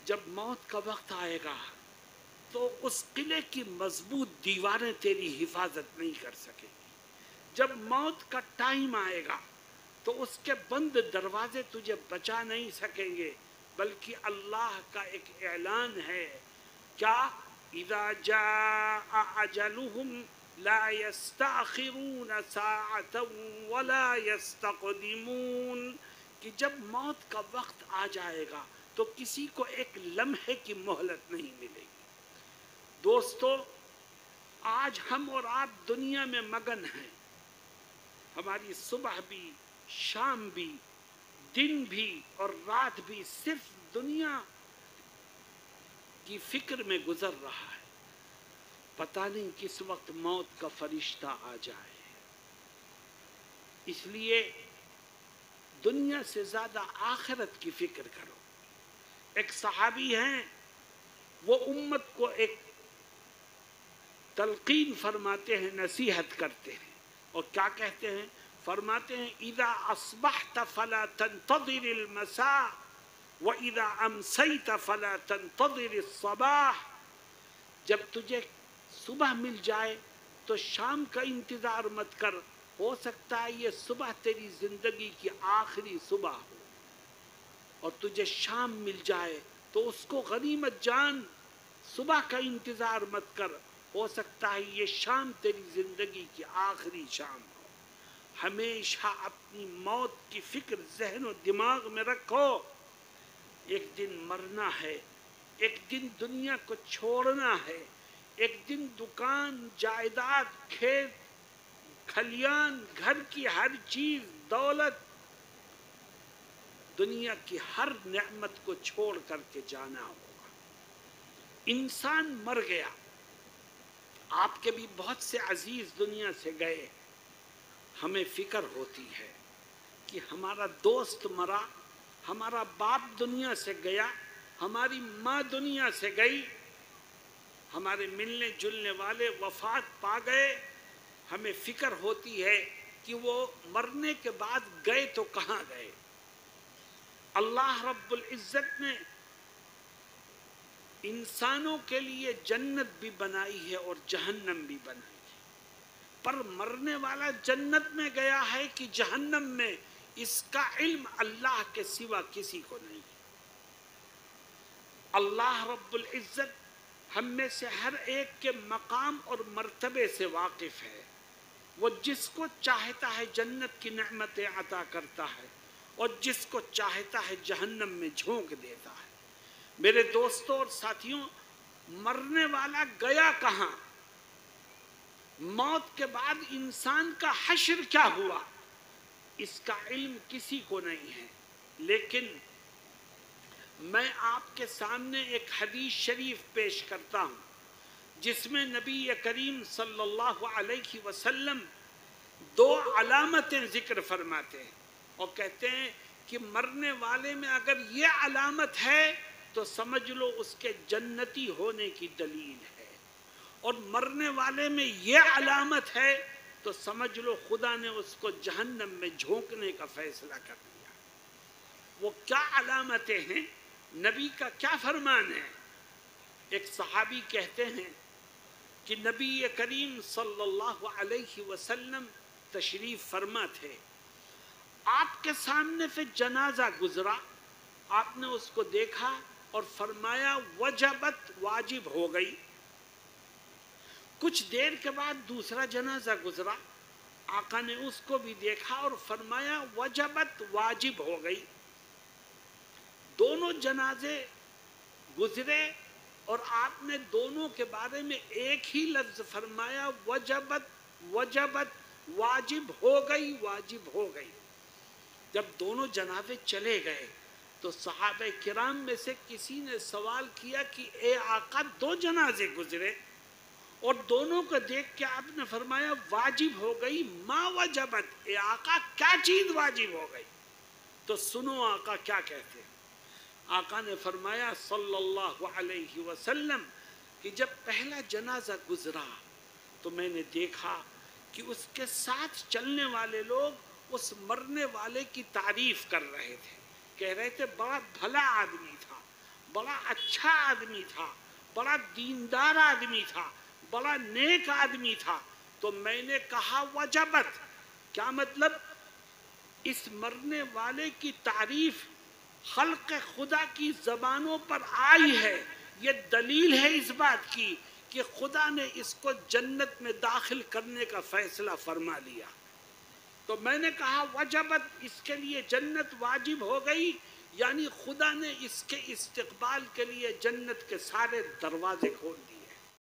جب موت کا وقت آئے گا تو اس قلعے کی مضبوط دیواریں تیری حفاظت نہیں کر سکیں گی. جب موت کا ٹائم آئے گا تو اس کے بند دروازے تجھے بچا نہیں سکیں گے، بلکہ اللہ کا ایک اعلان ہے کیا اذا جاء اجلهم لا يستأخرون ساعة ولا يستقدمون، کہ جب موت کا وقت آ جائے گا تو کسی کو ایک لمحے کی مہلت نہیں ملے گی. دوستو، آج ہم اور آپ دنیا میں مگن ہیں. ہماری صبح بھی، شام بھی، دن بھی اور رات بھی صرف دنیا کی فکر میں گزر رہا ہے. پتہ نہیں کس وقت موت کا فرشتہ آ جائے. اس لیے دنیا سے زیادہ آخرت کی فکر کرو. ایک صحابی ہیں، وہ امت کو ایک تلقین فرماتے ہیں، نصیحت کرتے ہیں، اور کیا کہتے ہیں؟ فرماتے ہیں اذا اصبحت فلا تنتظر المساء واذا امسیت فلا تنتظر الصباح. جب تجھے صبح مل جائے تو شام کا انتظار مت کر، ہو سکتا ہے یہ صبح تیری زندگی کی آخری صبح ہو. اور تجھے شام مل جائے تو اس کو غنیمت جان، صبح کا انتظار مت کر، ہو سکتا ہے یہ شام تیری زندگی کی آخری شام ہو. ہمیشہ اپنی موت کی فکر ذہن و دماغ میں رکھو. ایک دن مرنا ہے، ایک دن دنیا کو چھوڑنا ہے. ایک دن دکان، جائیداد، کھیت کھلیان، گھر کی ہر چیز، دولت، دنیا کی ہر نعمت کو چھوڑ کر کے جانا ہوگا. انسان مر گیا. آپ کے بھی بہت سے عزیز دنیا سے گئے. ہمیں فکر ہوتی ہے کہ ہمارا دوست مرا، ہمارا باپ دنیا سے گیا، ہماری ماں دنیا سے گئی، ہمارے ملنے جلنے والے وفات پا گئے. ہمیں فکر ہوتی ہے کہ وہ مرنے کے بعد گئے تو کہاں گئے. اللہ رب العزت نے انسانوں کے لیے جنت بھی بنائی ہے اور جہنم بھی بنائی ہے، پر مرنے والا جنت میں گیا ہے کہ جہنم میں، اس کا علم اللہ کے سوا کسی کو نہیں. اللہ رب العزت ہم میں سے ہر ایک کے مقام اور مرتبے سے واقف ہے. وہ جس کو چاہتا ہے جنت کی نعمتیں عطا کرتا ہے اور جس کو چاہتا ہے جہنم میں جھونک دیتا ہے. میرے دوستوں اور ساتھیوں، مرنے والا گیا کہاں؟ موت کے بعد انسان کا حشر کیا ہوا، اس کا علم کسی کو نہیں ہے. لیکن میں آپ کے سامنے ایک حدیث شریف پیش کرتا ہوں جس میں نبی کریم صلی اللہ علیہ وسلم دو علامتیں ذکر فرماتے ہیں اور کہتے ہیں کہ مرنے والے میں اگر یہ علامت ہے تو سمجھ لو اس کے جنتی ہونے کی دلیل ہے، اور مرنے والے میں یہ علامت ہے تو سمجھ لو خدا نے اس کو جہنم میں جھونکنے کا فیصلہ کر دیا. وہ کیا علامتیں ہیں؟ نبی کا کیا فرمان ہے؟ ایک صحابی کہتے ہیں کہ نبی کریم صلی اللہ علیہ وسلم تشریف فرما تھے. آپ کے سامنے سے جنازہ گزرا، آپ نے اس کو دیکھا اور فرمایا وجبت، واجب ہو گئی. کچھ دیر کے بعد دوسرا جنازہ گزرا، آقا نے اس کو بھی دیکھا اور فرمایا وجبت، واجب ہو گئی. دونوں جنازے گزرے اور آپ نے دونوں کے بارے میں ایک ہی لفظ فرمایا وجبت، وجبت، واجب ہو گئی، واجب ہو گئی. جب دونوں جنازے چلے گئے تو صحابہ کرام میں سے کسی نے سوال کیا کہ اے آقا، دو جنازے گزرے اور دونوں کو دیکھ کے آپ نے فرمایا واجب ہو گئی، ما وجبت، اے آقا کیا چیز واجب ہو گئی؟ تو سنو آقا کیا کہتے ہیں. آقا نے فرمایا صلی اللہ علیہ وسلم کہ جب پہلا جنازہ گزرا تو میں نے دیکھا کہ اس کے ساتھ چلنے والے لوگ اس مرنے والے کی تعریف کر رہے تھے، کہہ رہے تھے بڑا بھلا آدمی تھا، بڑا اچھا آدمی تھا، بڑا دیندار آدمی تھا، بڑا نیک آدمی تھا، تو میں نے کہا وجبت، کیا مطلب؟ اس مرنے والے کی تعریف خلق خدا کی زبانوں پر آئی ہے، یہ دلیل ہے اس بات کی کہ خدا نے اس کو جنت میں داخل کرنے کا فیصلہ فرما لیا۔ تو میں نے کہا وجبت، اس کے لیے جنت واجب ہو گئی، یعنی خدا نے اس کے استقبال کے لیے جنت کے سارے دروازے کھول دیے۔